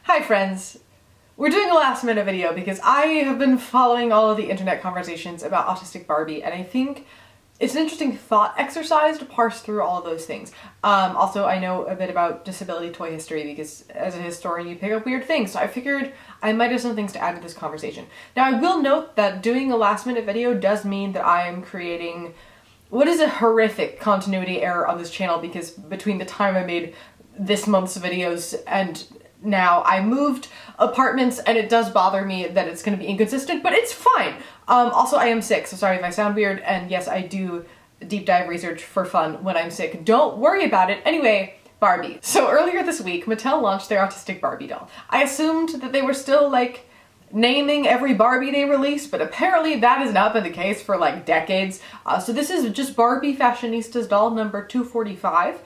Hi friends! We're doing a last minute video because I have been following all of the internet conversations about Autistic Barbie, and I think it's an interesting thought exercise to parse through all of those things. Also, I know a bit about disability toy history because as a historian you pick up weird things, so I figured I might have some things to add to this conversation. Now I will note that doing a last minute video does mean that I am creating what is a horrific continuity error on this channel, because between the time I made this month's videos and now I moved apartments, and it does bother me that it's going to be inconsistent, but it's fine. Also, I am sick, so sorry if I sound weird, and yes, I do deep dive research for fun when I'm sick. Don't worry about it. Anyway, Barbie. So earlier this week, Mattel launched their Autistic Barbie doll. I assumed that they were still, like, naming every Barbie they release, but apparently that has not been the case for, like, decades. So this is just Barbie Fashionista's doll number 245.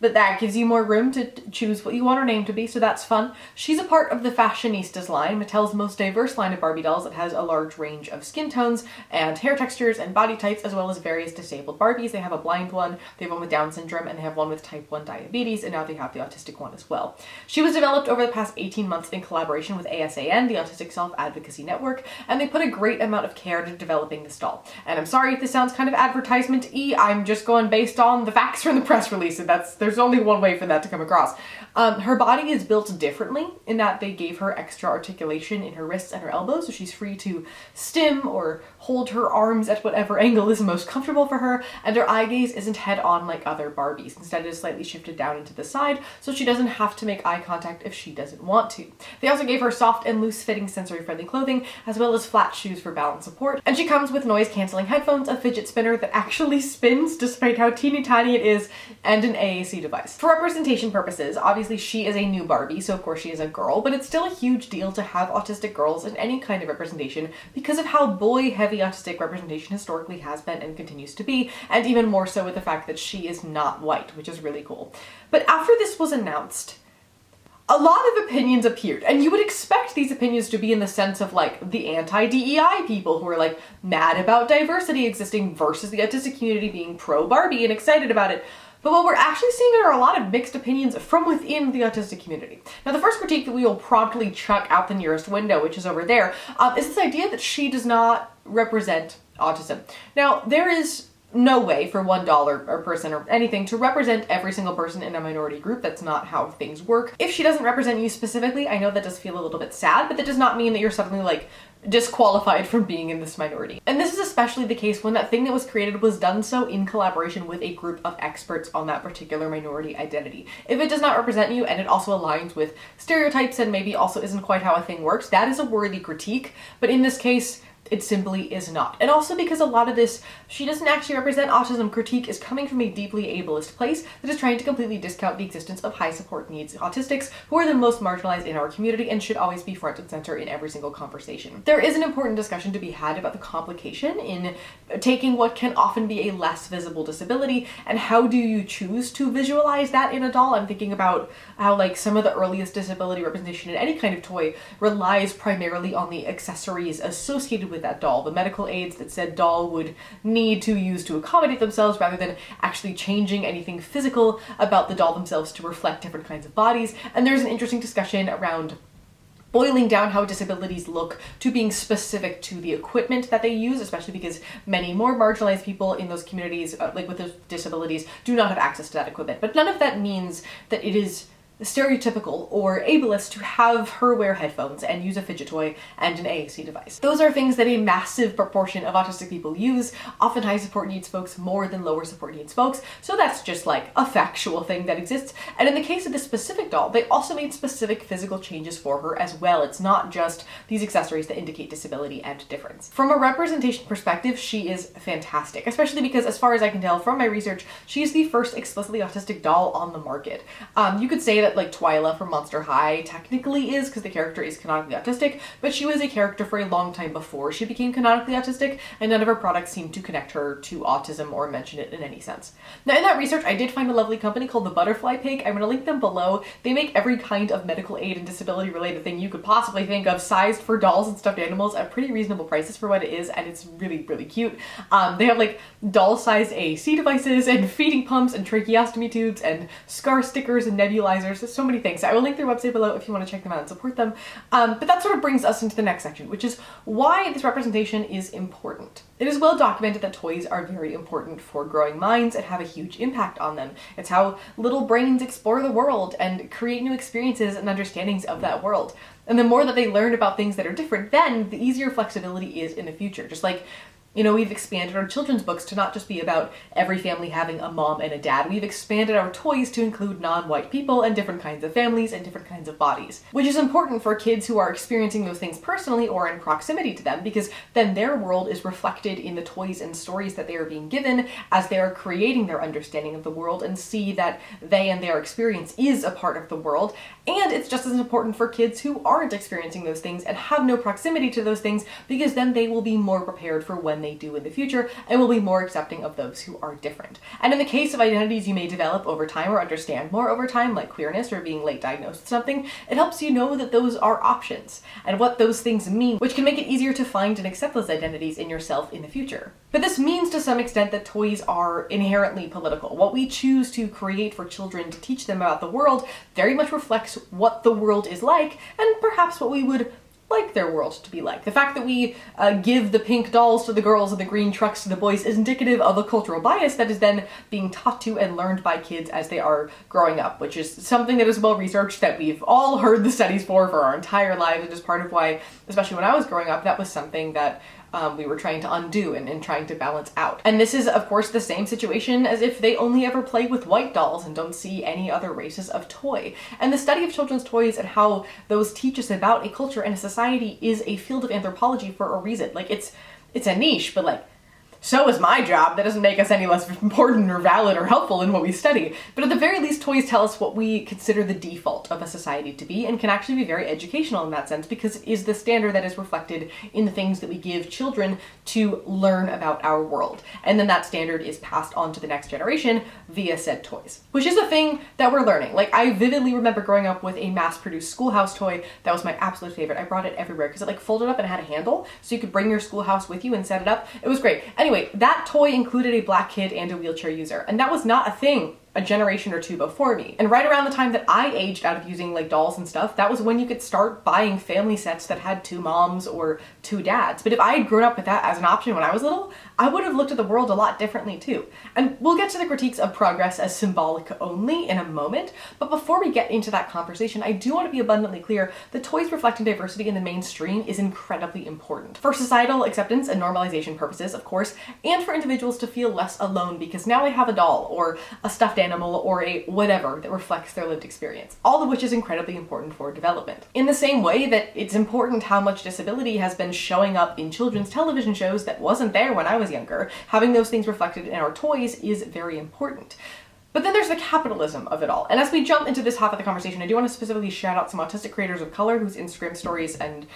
But that gives you more room to choose what you want her name to be, so that's fun. She's a part of the Fashionistas line, Mattel's most diverse line of Barbie dolls that has a large range of skin tones and hair textures and body types, as well as various disabled Barbies. They have a blind one, they have one with Down syndrome, and they have one with type 1 diabetes, and now they have the autistic one as well. She was developed over the past 18 months in collaboration with ASAN, the Autistic Self-Advocacy Network, and they put a great amount of care into developing this doll. And I'm sorry if this sounds kind of advertisement-y, I'm just going based on the facts from the press release, and there's only one way for that to come across. Her body is built differently in that they gave her extra articulation in her wrists and her elbows, so she's free to stim or hold her arms at whatever angle is most comfortable for her, and her eye gaze isn't head-on like other Barbies. Instead, it is slightly shifted down into the side, so she doesn't have to make eye contact if she doesn't want to. They also gave her soft and loose-fitting sensory-friendly clothing, as well as flat shoes for balance support, and she comes with noise-canceling headphones, a fidget spinner that actually spins despite how teeny tiny it is, and an AAC device. For representation purposes, obviously she is a new Barbie, so of course she is a girl, but it's still a huge deal to have autistic girls in any kind of representation because of how boy-heavy autistic representation historically has been and continues to be, and even more so with the fact that she is not white, which is really cool. But after this was announced, a lot of opinions appeared, and you would expect these opinions to be in the sense of like the anti-DEI people who are like mad about diversity existing versus the autistic community being pro-Barbie and excited about it. But what we're actually seeing are a lot of mixed opinions from within the autistic community. Now, the first critique that we will promptly chuck out the nearest window, which is over there, is this idea that she does not represent autism. Now, there is no way for one doll or person or anything to represent every single person in a minority group. That's not how things work. If she doesn't represent you specifically, I know that does feel a little bit sad, but that does not mean that you're suddenly like disqualified from being in this minority. And this is especially the case when that thing that was created was done so in collaboration with a group of experts on that particular minority identity. If it does not represent you and it also aligns with stereotypes and maybe also isn't quite how a thing works, that is a worthy critique, but in this case, it simply is not. And also because a lot of this, she doesn't actually represent autism critique, is coming from a deeply ableist place that is trying to completely discount the existence of high support needs autistics, who are the most marginalized in our community and should always be front and center in every single conversation. There is an important discussion to be had about the complication in taking what can often be a less visible disability and how do you choose to visualize that in a doll. I'm thinking about how like some of the earliest disability representation in any kind of toy relies primarily on the accessories associated with that doll, the medical aids that said doll would need to use to accommodate themselves, rather than actually changing anything physical about the doll themselves to reflect different kinds of bodies. And there's an interesting discussion around boiling down how disabilities look to being specific to the equipment that they use, especially because many more marginalized people in those communities, like with those disabilities, do not have access to that equipment. But none of that means that it is stereotypical or ableist to have her wear headphones and use a fidget toy and an AAC device. Those are things that a massive proportion of autistic people use, often high support needs folks more than lower support needs folks, so that's just like a factual thing that exists. And in the case of this specific doll, they also made specific physical changes for her as well. It's not just these accessories that indicate disability and difference. From a representation perspective, she is fantastic, especially because as far as I can tell from my research, she is the first explicitly autistic doll on the market. You could say that like Twyla from Monster High technically is, because the character is canonically autistic, but she was a character for a long time before she became canonically autistic, and none of her products seem to connect her to autism or mention it in any sense. Now in that research, I did find a lovely company called the Butterfly Pig. I'm going to link them below. They make every kind of medical aid and disability related thing you could possibly think of, sized for dolls and stuffed animals at pretty reasonable prices for what it is, and it's really, really cute. They have like doll-sized AAC devices and feeding pumps and tracheostomy tubes and scar stickers and nebulizers. There's so many things. I will link their website below if you want to check them out and support them. But that sort of brings us into the next section, which is why this representation is important. It is well documented that toys are very important for growing minds and have a huge impact on them. It's how little brains explore the world and create new experiences and understandings of that world. And the more that they learn about things that are different, then the easier flexibility is in the future. Just like, you know, we've expanded our children's books to not just be about every family having a mom and a dad. We've expanded our toys to include non-white people and different kinds of families and different kinds of bodies, which is important for kids who are experiencing those things personally or in proximity to them, because then their world is reflected in the toys and stories that they are being given as they are creating their understanding of the world and see that they and their experience is a part of the world. And it's just as important for kids who aren't experiencing those things and have no proximity to those things, because then they will be more prepared for when they do in the future and will be more accepting of those who are different. And in the case of identities you may develop over time or understand more over time, like queerness or being late diagnosed with something, it helps you know that those are options and what those things mean, which can make it easier to find and accept those identities in yourself in the future. But this means to some extent that toys are inherently political. What we choose to create for children to teach them about the world very much reflects what the world is like and perhaps what we would like their world to be like. The fact that we give the pink dolls to the girls and the green trucks to the boys is indicative of a cultural bias that is then being taught to and learned by kids as they are growing up, which is something that is well researched, that we've all heard the studies for our entire lives, and is part of why, especially when I was growing up, that was something that we were trying to undo and trying to balance out. And this is, of course, the same situation as if they only ever play with white dolls and don't see any other races of toy. And the study of children's toys and how those teach us about a culture and a society is a field of anthropology for a reason. Like, it's a niche, but like, so is my job. That doesn't make us any less important or valid or helpful in what we study. But at the very least, toys tell us what we consider the default of a society to be, and can actually be very educational in that sense, because it is the standard that is reflected in the things that we give children to learn about our world. And then that standard is passed on to the next generation via said toys, which is a thing that we're learning. Like, I vividly remember growing up with a mass-produced schoolhouse toy that was my absolute favorite. I brought it everywhere because it like folded up and had a handle, so you could bring your schoolhouse with you and set it up. It was great. Anyway, that toy included a black kid and a wheelchair user, and that was not a thing a generation or two before me. And right around the time that I aged out of using like dolls and stuff, that was when you could start buying family sets that had two moms or two dads. But if I had grown up with that as an option when I was little, I would have looked at the world a lot differently too. And we'll get to the critiques of progress as symbolic only in a moment, but before we get into that conversation, I do want to be abundantly clear that toys reflecting diversity in the mainstream is incredibly important. For societal acceptance and normalization purposes, of course, and for individuals to feel less alone because now they have a doll or a stuffed animal or a whatever that reflects their lived experience, all of which is incredibly important for development. In the same way that it's important how much disability has been showing up in children's television shows that wasn't there when I was younger, having those things reflected in our toys is very important. But then there's the capitalism of it all. And as we jump into this half of the conversation, I do want to specifically shout out some autistic creators of color whose Instagram stories and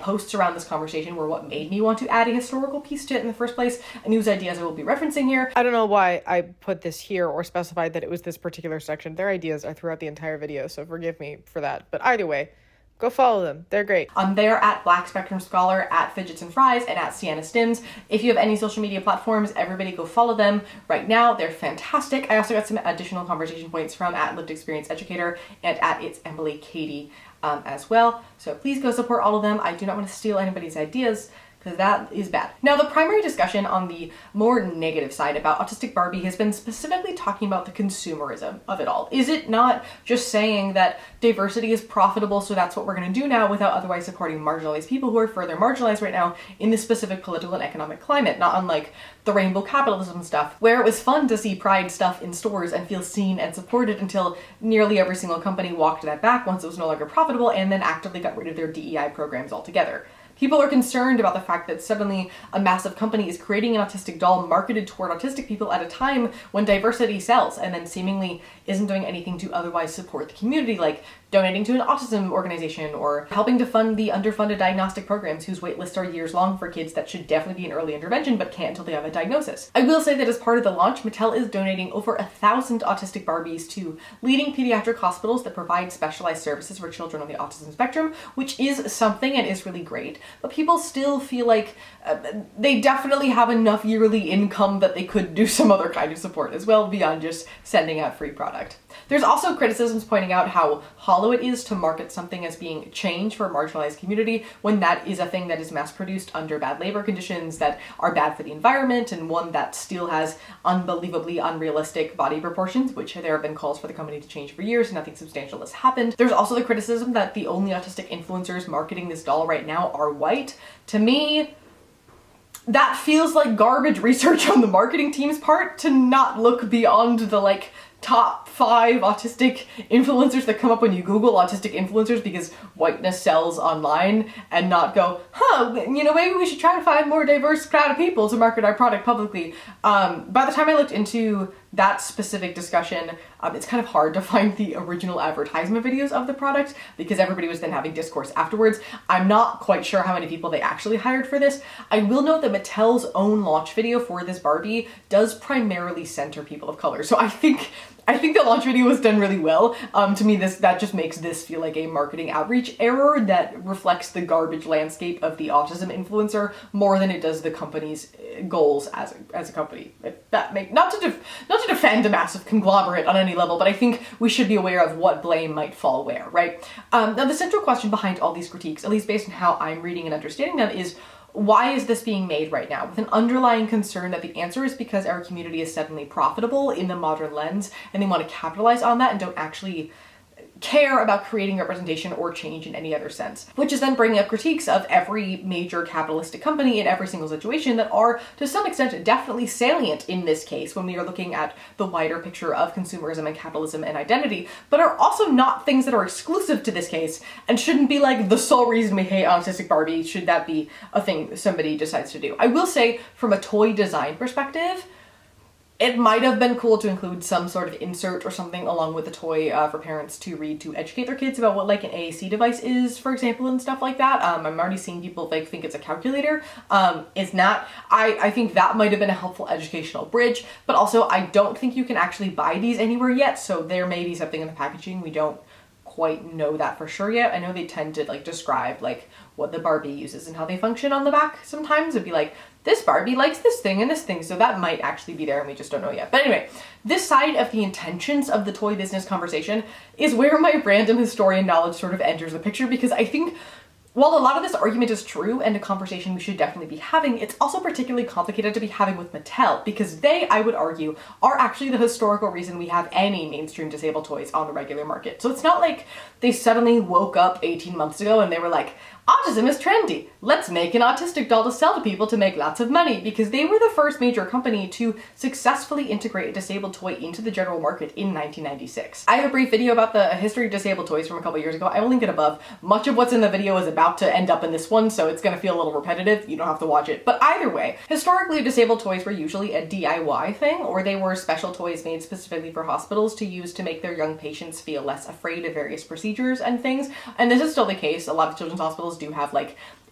posts around this conversation were what made me want to add a historical piece to it in the first place, and whose ideas I will be referencing here. I don't know why I put this here or specified that it was this particular section. Their ideas are throughout the entire video, so forgive me for that. But either way, go follow them. They're great. They're at Black Spectrum Scholar, at Fidgets and Fries, and at Sienna Stims. If you have any social media platforms, everybody go follow them right now. They're fantastic. I also got some additional conversation points from at Lived Experience Educator and at It's Emily Katie as well. So please go support all of them. I do not want to steal anybody's ideas, because that is bad. Now, the primary discussion on the more negative side about Autistic Barbie has been specifically talking about the consumerism of it all. Is it not just saying that diversity is profitable, so that's what we're going to do now, without otherwise supporting marginalized people who are further marginalized right now in this specific political and economic climate, not unlike the rainbow capitalism stuff, where it was fun to see pride stuff in stores and feel seen and supported until nearly every single company walked that back once it was no longer profitable and then actively got rid of their DEI programs altogether. People are concerned about the fact that suddenly a massive company is creating an autistic doll marketed toward autistic people at a time when diversity sells, and then seemingly isn't doing anything to otherwise support the community, like donating to an autism organization, or helping to fund the underfunded diagnostic programs whose wait lists are years long for kids that should definitely be in early intervention but can't until they have a diagnosis. I will say that as part of the launch, Mattel is donating over 1,000 autistic Barbies to leading pediatric hospitals that provide specialized services for children on the autism spectrum, which is something and is really great. But people still feel like they definitely have enough yearly income that they could do some other kind of support as well beyond just sending out free product. There's also criticisms pointing out how hollow it is to market something as being change for a marginalized community when that is a thing that is mass-produced under bad labor conditions that are bad for the environment, and one that still has unbelievably unrealistic body proportions, which there have been calls for the company to change for years and nothing substantial has happened. There's also the criticism that the only autistic influencers marketing this doll right now are white. To me, that feels like garbage research on the marketing team's part to not look beyond the top 5 autistic influencers that come up when you Google autistic influencers because whiteness sells online, and not go, maybe we should try to find more diverse crowd of people to market our product publicly. By the time I looked into that specific discussion, it's kind of hard to find the original advertisement videos of the product because everybody was then having discourse afterwards. I'm not quite sure how many people they actually hired for this. I will note that Mattel's own launch video for this Barbie does primarily center people of color, so I think the launch video was done really well. To me, that just makes this feel like a marketing outreach error that reflects the garbage landscape of the autism influencer more than it does the company's goals as a company. Not to defend a massive conglomerate on any level, but I think we should be aware of what blame might fall where, right? Now, the central question behind all these critiques, at least based on how I'm reading and understanding them, is why is this being made right now? With an underlying concern that the answer is because our community is suddenly profitable in the modern lens and they want to capitalize on that and don't actually care about creating representation or change in any other sense. Which is then bringing up critiques of every major capitalistic company in every single situation that are, to some extent, definitely salient in this case when we are looking at the wider picture of consumerism and capitalism and identity, but are also not things that are exclusive to this case and shouldn't be like the sole reason we hate Autistic Barbie, should that be a thing somebody decides to do. I will say, from a toy design perspective, it might have been cool to include some sort of insert or something along with the toy for parents to read to educate their kids about what an AAC device is, for example, and stuff like that. I'm already seeing people think it's a calculator. It's not. I think that might have been a helpful educational bridge, but also I don't think you can actually buy these anywhere yet, so there may be something in the packaging. We don't quite know that for sure yet. I know they tend to describe what the Barbie uses and how they function on the back sometimes. It'd be like, this Barbie likes this thing and this thing, so that might actually be there and we just don't know yet. But anyway, this side of the intentions of the toy business conversation is where my random historian knowledge sort of enters the picture, because I think while a lot of this argument is true and a conversation we should definitely be having, it's also particularly complicated to be having with Mattel, because they, I would argue, are actually the historical reason we have any mainstream disabled toys on the regular market. So it's not like they suddenly woke up 18 months ago and they were like, autism is trendy, let's make an autistic doll to sell to people to make lots of money, because they were the first major company to successfully integrate a disabled toy into the general market in 1996. I have a brief video about the history of disabled toys from a couple years ago. I will link it above. Much of what's in the video is about to end up in this one, so it's gonna feel a little repetitive. You don't have to watch it. But either way, historically disabled toys were usually a DIY thing, or they were special toys made specifically for hospitals to use to make their young patients feel less afraid of various procedures and things. And this is still the case. A lot of children's hospitals do have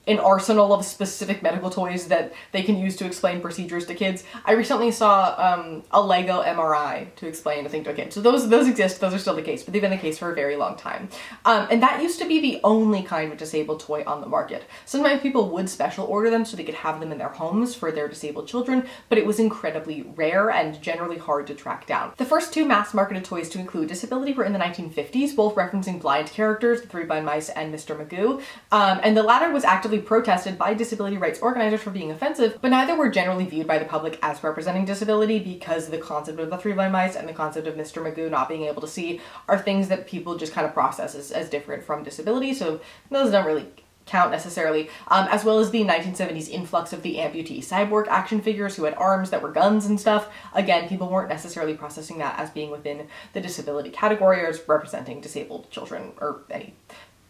an arsenal of specific medical toys that they can use to explain procedures to kids. I recently saw a Lego MRI to explain a thing to a kid. So those exist, those are still the case, but they've been the case for a very long time. And that used to be the only kind of disabled toy on the market. Sometimes people would special order them so they could have them in their homes for their disabled children, but it was incredibly rare and generally hard to track down. The first 2 mass-marketed toys to include disability were in the 1950s, both referencing blind characters, the 3 Blind Mice and Mr. Magoo, and the latter was actively protested by disability rights organizers for being offensive, but neither were generally viewed by the public as representing disability, because the concept of the 3 Blind Mice and the concept of Mr. Magoo not being able to see are things that people just kind of process as different from disability, so those don't really count necessarily, as well as the 1970s influx of the amputee cyborg action figures who had arms that were guns and stuff. Again, people weren't necessarily processing that as being within the disability category or as representing disabled children or any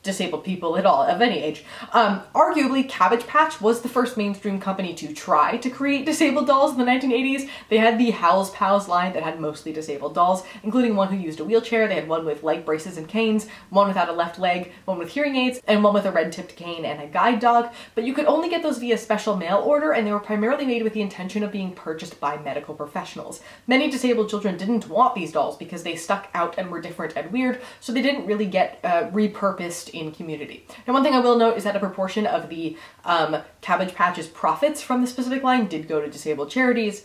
disabled people at all, of any age. Arguably, Cabbage Patch was the first mainstream company to try to create disabled dolls in the 1980s. They had the Howl's Pals line that had mostly disabled dolls, including one who used a wheelchair. They had one with leg braces and canes, one without a left leg, one with hearing aids, and one with a red-tipped cane and a guide dog. But you could only get those via special mail order, and they were primarily made with the intention of being purchased by medical professionals. Many disabled children didn't want these dolls because they stuck out and were different and weird, so they didn't really get repurposed in community. And one thing I will note is that a proportion of the Cabbage Patch's profits from the specific line did go to disabled charities.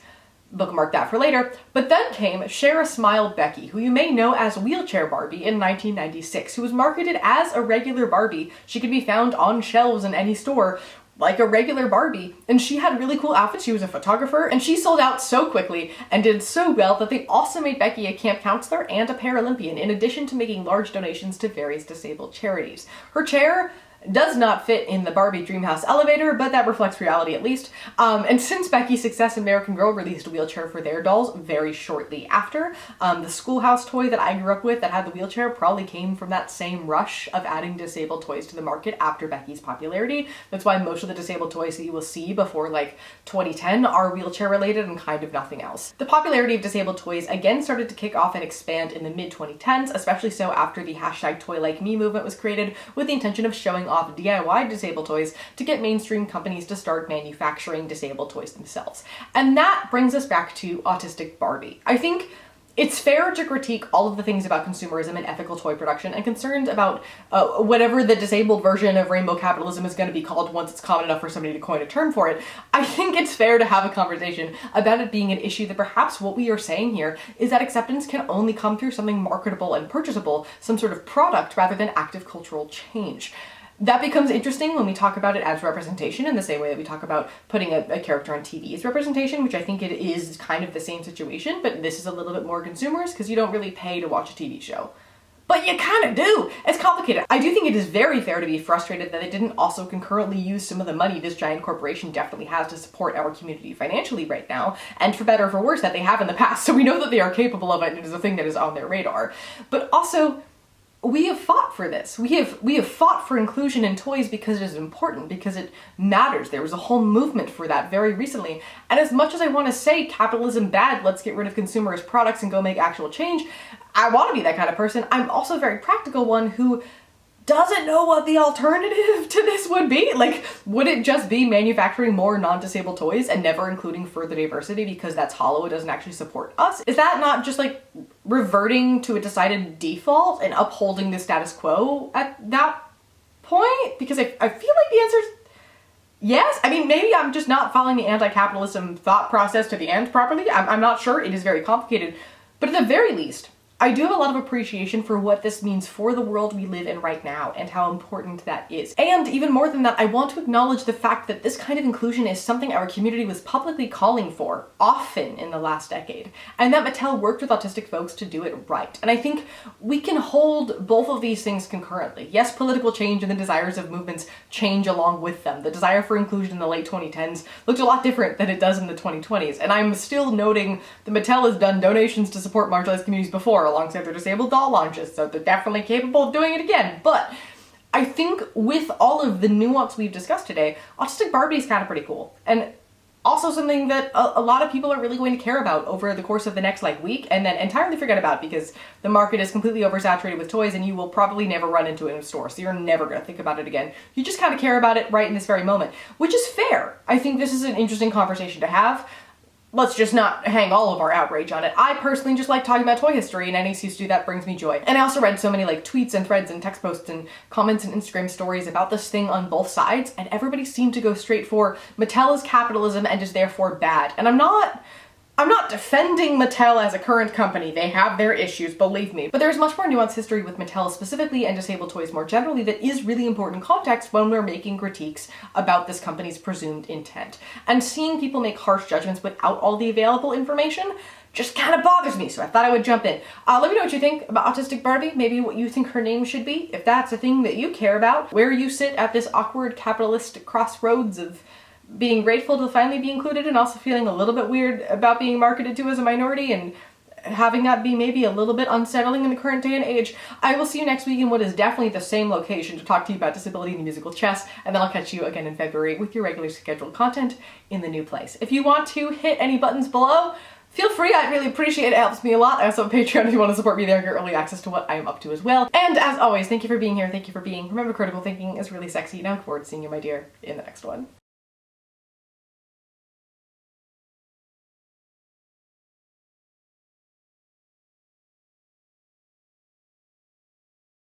Bookmark that for later. But then came Share a Smile Becky, who you may know as Wheelchair Barbie in 1996, who was marketed as a regular Barbie. She could be found on shelves in any store like a regular Barbie, and she had really cool outfits. She was a photographer, and she sold out so quickly and did so well that they also made Becky a camp counselor and a Paralympian, in addition to making large donations to various disabled charities. Her chair does not fit in the Barbie Dreamhouse elevator, but that reflects reality at least. And since Becky's success, American Girl released a wheelchair for their dolls very shortly after. The schoolhouse toy that I grew up with that had the wheelchair probably came from that same rush of adding disabled toys to the market after Becky's popularity. That's why most of the disabled toys that you will see before like 2010 are wheelchair related and kind of nothing else. The popularity of disabled toys again started to kick off and expand in the mid-2010s, especially so after the hashtag #ToyLikeMe movement was created with the intention of showing off DIY disabled toys to get mainstream companies to start manufacturing disabled toys themselves. And that brings us back to Autistic Barbie. I think it's fair to critique all of the things about consumerism and ethical toy production and concerns about whatever the disabled version of rainbow capitalism is going to be called once it's common enough for somebody to coin a term for it. I think it's fair to have a conversation about it being an issue that perhaps what we are saying here is that acceptance can only come through something marketable and purchasable, some sort of product, rather than active cultural change. That becomes interesting when we talk about it as representation in the same way that we talk about putting a character on TV as representation, which I think it is kind of the same situation, but this is a little bit more consumerist because you don't really pay to watch a TV show. But you kind of do! It's complicated. I do think it is very fair to be frustrated that they didn't also concurrently use some of the money this giant corporation definitely has to support our community financially right now, and for better or for worse that they have in the past, so we know that they are capable of it and it is a thing that is on their radar. But also, we have fought for this. We have fought for inclusion in toys because it is important, because it matters. There was a whole movement for that very recently. And as much as I want to say capitalism bad, let's get rid of consumerist products and go make actual change, I want to be that kind of person. I'm also a very practical one who doesn't know what the alternative to this would be. Like, would it just be manufacturing more non-disabled toys and never including further diversity because that's hollow, it doesn't actually support us? Is that not just like reverting to a decided default and upholding the status quo at that point? Because I feel like the answer is yes. I mean, maybe I'm just not following the anti-capitalism thought process to the end properly. I'm not sure. It is very complicated. But at the very least, I do have a lot of appreciation for what this means for the world we live in right now and how important that is. And even more than that, I want to acknowledge the fact that this kind of inclusion is something our community was publicly calling for often in the last decade, and that Mattel worked with autistic folks to do it right. And I think we can hold both of these things concurrently. Yes, political change and the desires of movements change along with them. The desire for inclusion in the late 2010s looked a lot different than it does in the 2020s, and I'm still noting that Mattel has done donations to support marginalized communities before, alongside their disabled doll launches, so they're definitely capable of doing it again. But I think with all of the nuance we've discussed today, Autistic Barbie is kind of pretty cool. And also something that a lot of people are really going to care about over the course of the next week, and then entirely forget about because the market is completely oversaturated with toys and you will probably never run into it in a store, so you're never going to think about it again. You just kind of care about it right in this very moment, which is fair. I think this is an interesting conversation to have. Let's just not hang all of our outrage on it. I personally just like talking about toy history, and any excuse to do that brings me joy. And I also read so many tweets and threads and text posts and comments and Instagram stories about this thing on both sides, and everybody seemed to go straight for Mattel is capitalism and is therefore bad. And I'm not defending Mattel as a current company. They have their issues, believe me. But there's much more nuanced history with Mattel specifically and disabled toys more generally that is really important context when we're making critiques about this company's presumed intent. And seeing people make harsh judgments without all the available information just kind of bothers me, so I thought I would jump in. Let me know what you think about Autistic Barbie, maybe what you think her name should be, if that's a thing that you care about, where you sit at this awkward capitalist crossroads of being grateful to finally be included and also feeling a little bit weird about being marketed to as a minority, and having that be maybe a little bit unsettling in the current day and age. I will see you next week in what is definitely the same location to talk to you about disability in the musical chess, and then I'll catch you again in February with your regularly scheduled content in the new place. If you want to hit any buttons below, feel free, I'd really appreciate it. It helps me a lot. I also have a Patreon if you want to support me there and get early access to what I am up to as well. And as always, thank you for being here. Thank you for being. Remember, critical thinking is really sexy, and I look forward to seeing you, my dear, in the next one.